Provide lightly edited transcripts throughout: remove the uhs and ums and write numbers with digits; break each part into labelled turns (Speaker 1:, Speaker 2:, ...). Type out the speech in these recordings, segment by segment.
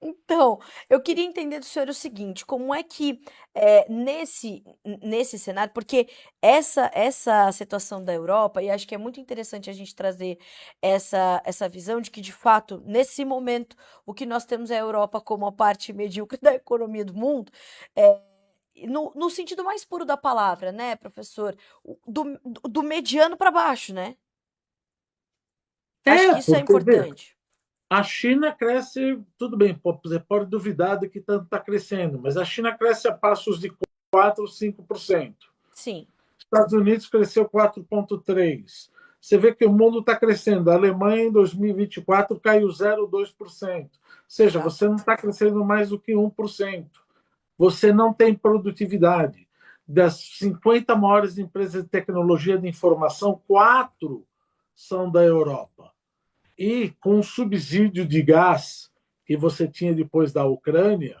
Speaker 1: Então, eu queria entender do senhor o seguinte, como é que nesse cenário, porque essa situação da Europa, e acho que é muito interessante a gente trazer essa visão de que, de fato, nesse momento, o que nós temos é a Europa como a parte medíocre da economia do mundo, é, no sentido mais puro da palavra, né, professor? Do mediano para baixo, né? Acho
Speaker 2: É,
Speaker 1: que isso é
Speaker 2: porque vê,
Speaker 1: importante.
Speaker 2: a China cresce, tudo bem, você pode duvidar de que tanto está crescendo, mas a China cresce a passos de 4, 5%.
Speaker 1: Sim,
Speaker 2: Estados Unidos cresceu 4,3%. Você vê que o mundo está crescendo. A Alemanha, em 2024, caiu 0,2%. Ou seja,
Speaker 1: exato.
Speaker 2: você não está crescendo mais do que 1%. Você não tem produtividade. Das 50 maiores empresas de tecnologia de informação, quatro são da Europa. E com o subsídio de gás que você tinha depois da Ucrânia,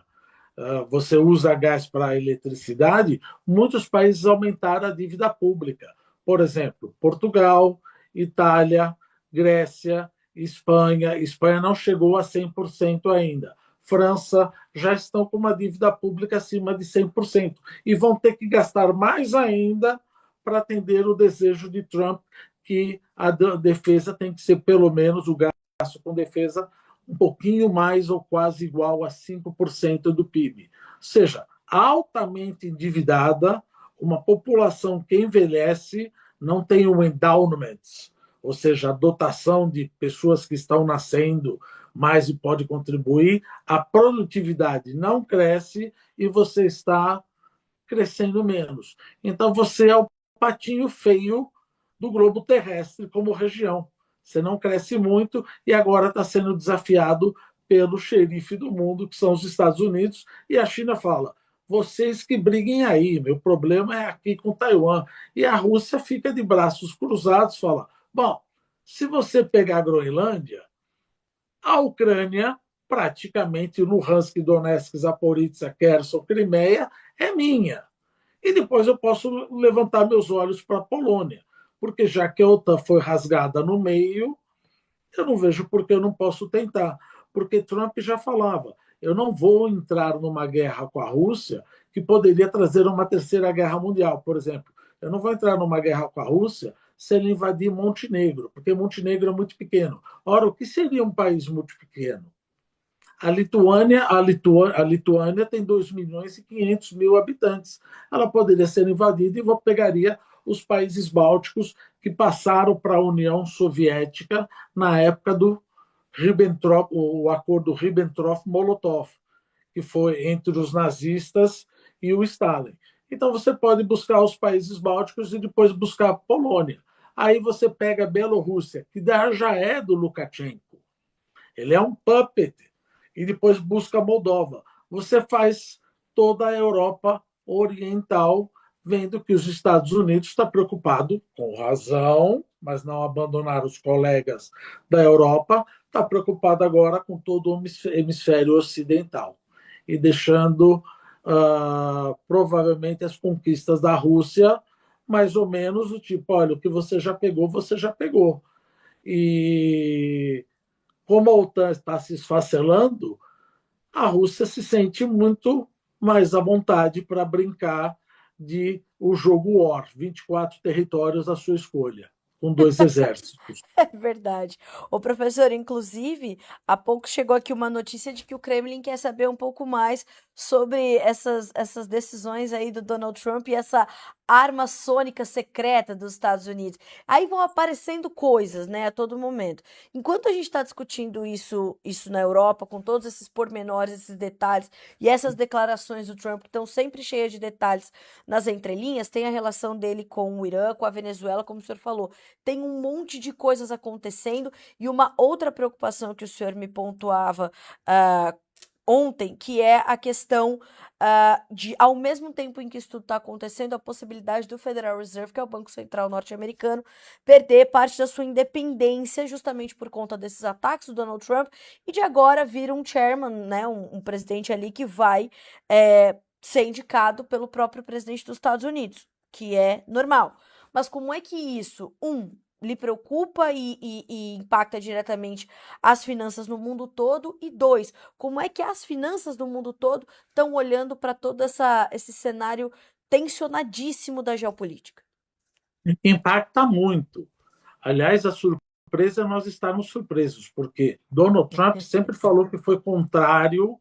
Speaker 2: você usa gás para eletricidade, muitos países aumentaram a dívida pública. Por exemplo, Portugal, Itália, Grécia, Espanha. Espanha não chegou a 100% ainda. França já estão com uma dívida pública acima de 100% e vão ter que gastar mais ainda para atender o desejo de Trump que a defesa tem que ser pelo menos o gasto com defesa um pouquinho mais ou quase igual a 5% do PIB. Ou seja, altamente endividada, uma população que envelhece, não tem um endowment, ou seja, a dotação de pessoas que estão nascendo mais e pode contribuir, a produtividade não cresce e você está crescendo menos. Então você é o patinho feio do globo terrestre como região. Você não cresce muito e agora está sendo desafiado pelo xerife do mundo, que são os Estados Unidos, e a China fala: vocês que briguem aí, meu problema é aqui com Taiwan. E a Rússia fica de braços cruzados, fala: bom, se você pegar a Groenlândia, a Ucrânia, praticamente Luhansk, Donetsk, Zaporizhzhia, Kherson, Crimeia, é minha. E depois eu posso levantar meus olhos para a Polônia, porque já que a OTAN foi rasgada no meio, eu não vejo por que eu não posso tentar. Porque Trump já falava: eu não vou entrar numa guerra com a Rússia que poderia trazer uma terceira guerra mundial, por exemplo. Eu não vou entrar numa guerra com a Rússia se ele invadir Montenegro, porque Montenegro é muito pequeno. Ora, o que seria um país muito pequeno? A Lituânia tem 2 milhões e 500 mil habitantes. Ela poderia ser invadida e pegaria os países bálticos que passaram para a União Soviética na época do Ribbentrop, o acordo Ribbentrop-Molotov, que foi entre os nazistas e o Stalin. Então você pode buscar os países bálticos e depois buscar a Polônia. Aí você pega a Bielorrússia, que já é do Lukashenko. Ele é um puppet. E depois busca a Moldova. Você faz toda a Europa Oriental, vendo que os Estados Unidos está preocupado, com razão, mas não abandonar os colegas da Europa, está preocupado agora com todo o hemisfério ocidental e deixando provavelmente as conquistas da Rússia mais ou menos do tipo, olha, o que você já pegou. E como a OTAN está se esfacelando, a Rússia se sente muito mais à vontade para brincar de o jogo War, 24 territórios à sua escolha, com dois exércitos.
Speaker 1: É verdade. O professor, inclusive, há pouco chegou aqui uma notícia de que o Kremlin quer saber um pouco mais sobre essas decisões aí do Donald Trump e essa arma sônica secreta dos Estados Unidos. Aí vão aparecendo coisas, né, a todo momento. Enquanto a gente está discutindo isso na Europa, com todos esses pormenores, esses detalhes e essas declarações do Trump que estão sempre cheias de detalhes nas entrelinhas, tem a relação dele com o Irã, com a Venezuela, como o senhor falou, tem um monte de coisas acontecendo. E uma outra preocupação que o senhor me pontuava ah, ontem, que é a questão de, ao mesmo tempo em que isso tudo está acontecendo, a possibilidade do Federal Reserve, que é o Banco Central norte-americano, perder parte da sua independência justamente por conta desses ataques do Donald Trump e de agora vir um chairman, né, um presidente ali que vai ser indicado pelo próprio presidente dos Estados Unidos, que é normal. Mas como é que isso, lhe preocupa e impacta diretamente as finanças no mundo todo? E dois, como é que as finanças do mundo todo estão olhando para todo esse cenário tensionadíssimo da geopolítica?
Speaker 2: Impacta muito. Aliás, a surpresa é nós estarmos surpresos, porque Donald Trump sempre falou que foi contrário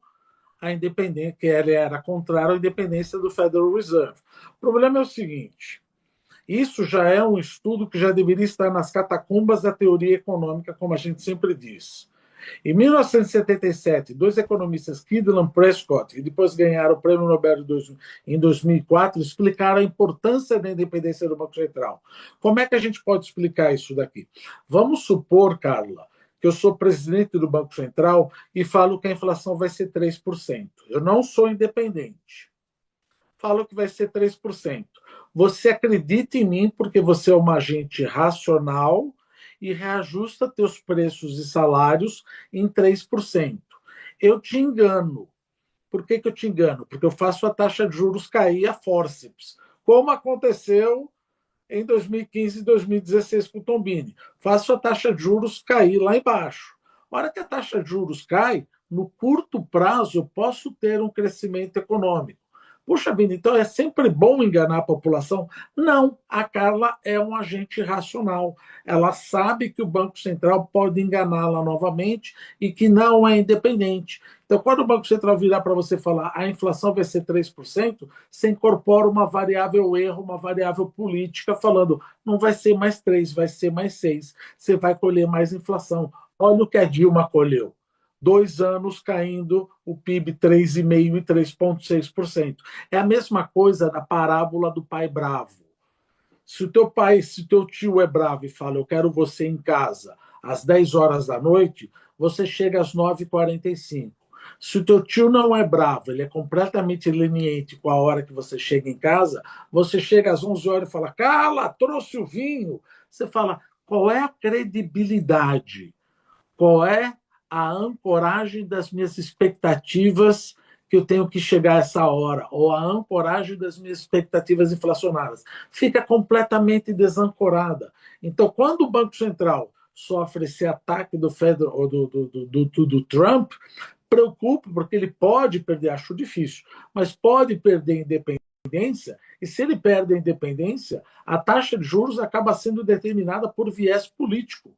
Speaker 2: à independência, que ele era contrário à independência do Federal Reserve. O problema é o seguinte: isso já é um estudo que já deveria estar nas catacumbas da teoria econômica, como a gente sempre diz. Em 1977, dois economistas, Kidland Prescott, e depois ganharam o Prêmio Nobel em 2004, explicaram a importância da independência do Banco Central. Como é que a gente pode explicar isso daqui? Vamos supor, Carla, que eu sou presidente do Banco Central e falo que a inflação vai ser 3%. Eu não sou independente. Falo que vai ser 3%. Você acredita em mim porque você é um agente racional e reajusta teus preços e salários em 3%. Eu te engano. Por que eu te engano? Porque eu faço a taxa de juros cair a fórceps, como aconteceu em 2015 e 2016 com o Tombini. Faço a taxa de juros cair lá embaixo. A hora que a taxa de juros cai, no curto prazo eu posso ter um crescimento econômico. Puxa vida, então é sempre bom enganar a população? Não, a Carla é um agente racional. Ela sabe que o Banco Central pode enganá-la novamente e que não é independente. Então, quando o Banco Central virar para você falar a inflação vai ser 3%, você incorpora uma variável erro, uma variável política, falando não vai ser mais 3, vai ser mais 6. Você vai colher mais inflação. Olha o que a Dilma colheu. 2 anos caindo o PIB 3,5% e 3,6%. É a mesma coisa da parábola do pai bravo. Se o teu pai, se o teu tio é bravo e fala, eu quero você em casa às 10 horas da noite, você chega às 9h45. Se o teu tio não é bravo, ele é completamente leniente com a hora que você chega em casa, você chega às 11 horas e fala, Carla, trouxe o vinho. Você fala, qual é a credibilidade? Qual é a ancoragem das minhas expectativas que eu tenho que chegar a essa hora, ou a ancoragem das minhas expectativas inflacionárias? Fica completamente desancorada. Então, quando o Banco Central sofre esse ataque do Federal, do Trump, preocupa, porque ele pode perder, acho difícil, mas pode perder a independência, e se ele perde a independência, a taxa de juros acaba sendo determinada por viés político,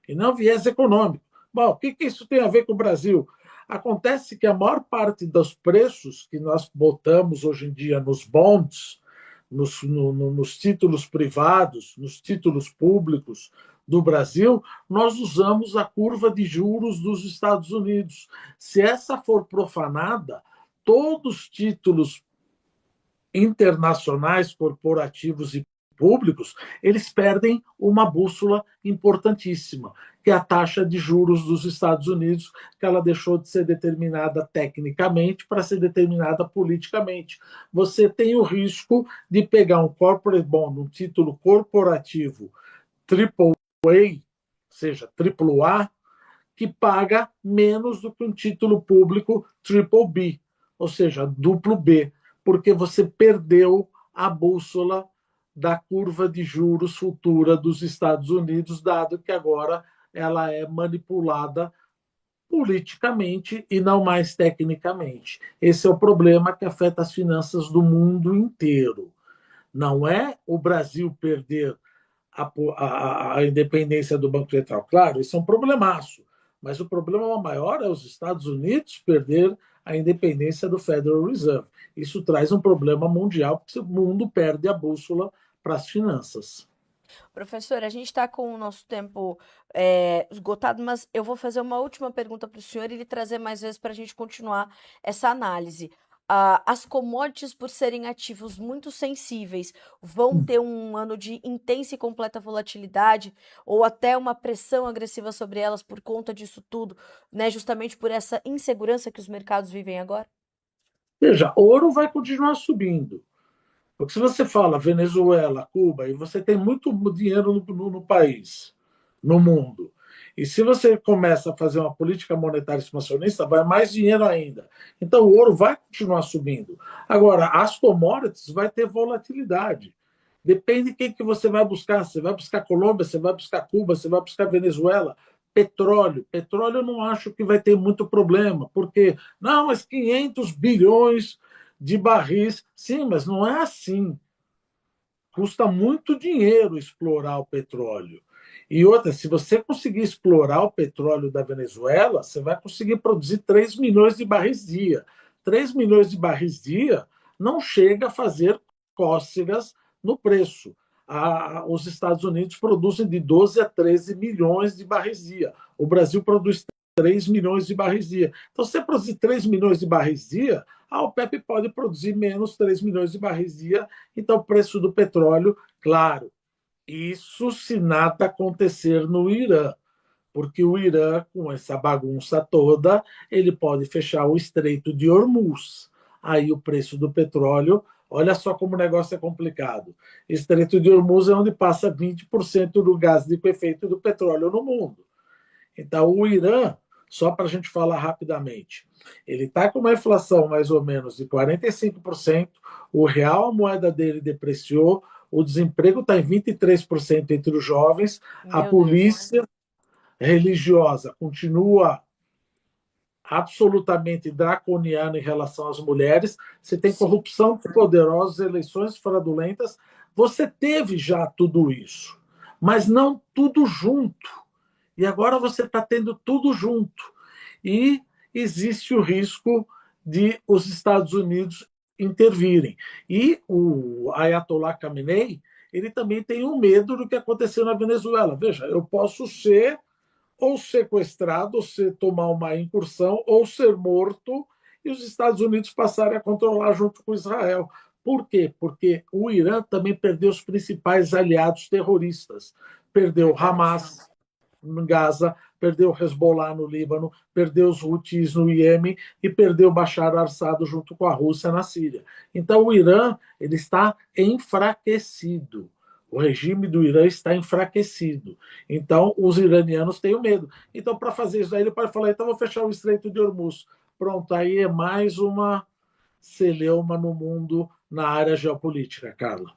Speaker 2: e não viés econômico. Bom, o que isso tem a ver com o Brasil? Acontece que a maior parte dos preços que nós botamos hoje em dia nos bonds, nos títulos privados, nos títulos públicos do Brasil, nós usamos a curva de juros dos Estados Unidos. Se essa for profanada, todos os títulos internacionais, corporativos e públicos, eles perdem uma bússola importantíssima, que é a taxa de juros dos Estados Unidos, que ela deixou de ser determinada tecnicamente para ser determinada politicamente. Você tem o risco de pegar um corporate bond, um título corporativo triple A, ou seja, triplo A, que paga menos do que um título público triple B, ou seja, duplo B, porque você perdeu a bússola da curva de juros futura dos Estados Unidos, dado que agora ela é manipulada politicamente e não mais tecnicamente. Esse é o problema que afeta as finanças do mundo inteiro. Não é o Brasil perder a independência do Banco Central. Claro, isso é um problemaço, mas o problema maior é os Estados Unidos perder a independência do Federal Reserve. Isso traz um problema mundial, porque o mundo perde a bússola para as finanças.
Speaker 1: Professor, a gente está com o nosso tempo esgotado, mas eu vou fazer uma última pergunta para o senhor e lhe trazer mais vezes para a gente continuar essa análise. As commodities, por serem ativos muito sensíveis, vão ter um ano de intensa e completa volatilidade, ou até uma pressão agressiva sobre elas por conta disso tudo, né? Justamente por essa insegurança que os mercados vivem agora?
Speaker 2: Veja, ouro vai continuar subindo. Porque se você fala Venezuela, Cuba, e você tem muito dinheiro no país, no mundo, e se você começa a fazer uma política monetária expansionista, vai mais dinheiro ainda. Então o ouro vai continuar subindo. Agora, as commodities vai ter volatilidade. Depende de quem que você vai buscar. Você vai buscar Colômbia, você vai buscar Cuba, você vai buscar Venezuela. Petróleo. Petróleo eu não acho que vai ter muito problema, porque, não, mas 500 bilhões de barris. Sim, mas não é assim. Custa muito dinheiro explorar o petróleo. E outra, se você conseguir explorar o petróleo da Venezuela, você vai conseguir produzir 3 milhões de barris dia. 3 milhões de barris dia não chega a fazer cócegas no preço. Os Estados Unidos produzem de 12 a 13 milhões de barris dia. O Brasil produz 3 milhões de barris dia. Então, se você produzir 3 milhões de barris dia, a OPEP pode produzir menos 3 milhões de barris dia. Então, o preço do petróleo, claro, isso se nada acontecer no Irã, porque o Irã, com essa bagunça toda, ele pode fechar o Estreito de Hormuz. Aí o preço do petróleo, olha só como o negócio é complicado. Estreito de Hormuz é onde passa 20% do gás de efeito do petróleo no mundo. Então, o Irã, só para a gente falar rapidamente, ele está com uma inflação mais ou menos de 45%, o real, a moeda dele depreciou, o desemprego está em 23% entre os jovens, a
Speaker 1: Meu Deus.
Speaker 2: polícia religiosa continua absolutamente draconiana em relação às mulheres, você tem
Speaker 1: Sim.
Speaker 2: corrupção de poderosos, eleições fraudulentas, você teve já tudo isso, mas não tudo junto. E agora você está tendo tudo junto. E existe o risco de os Estados Unidos intervirem. E o Ayatollah Khamenei, ele também tem um medo do que aconteceu na Venezuela. Veja, eu posso ser ou sequestrado, ou tomar uma incursão, ou ser morto, e os Estados Unidos passarem a controlar junto com Israel. Por quê? Porque o Irã também perdeu os principais aliados terroristas. Perdeu o
Speaker 1: Verdade.
Speaker 2: Hamas em Gaza, perdeu o Hezbollah no Líbano, perdeu os Houthis no Iêmen e perdeu Bashar al-Assad junto com a Rússia na Síria. Então o Irã ele está enfraquecido. O regime do Irã está enfraquecido. Então, os iranianos têm o medo. Então, para fazer isso, aí ele pode falar: então, vou fechar o Estreito de Hormuz. Pronto, aí é mais uma celeuma no mundo na área geopolítica, Carla.